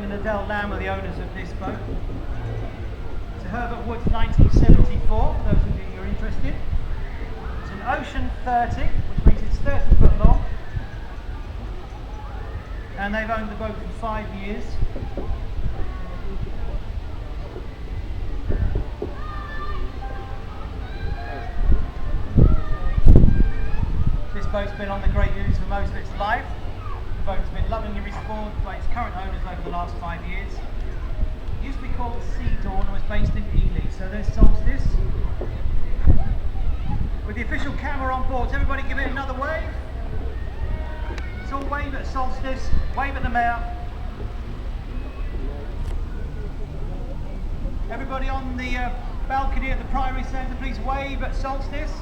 and Adele Lamb are the owners of this boat. It's a Herbert Woods 1974, for those of you who are interested. It's an Ocean 30, which means it's 30 foot long. And they've owned the boat for 5 years. This boat's been on the Great News for most of its life. The boat's been lovingly restored by its current owners over the last 5 years. It used to be called Sea Dawn and was based in Ely. So there's Solstice. With the official camera on board, everybody give it another wave. It's all wave at Solstice, wave at the mouth. Everybody on the balcony at the Priory Centre, please wave at Solstice.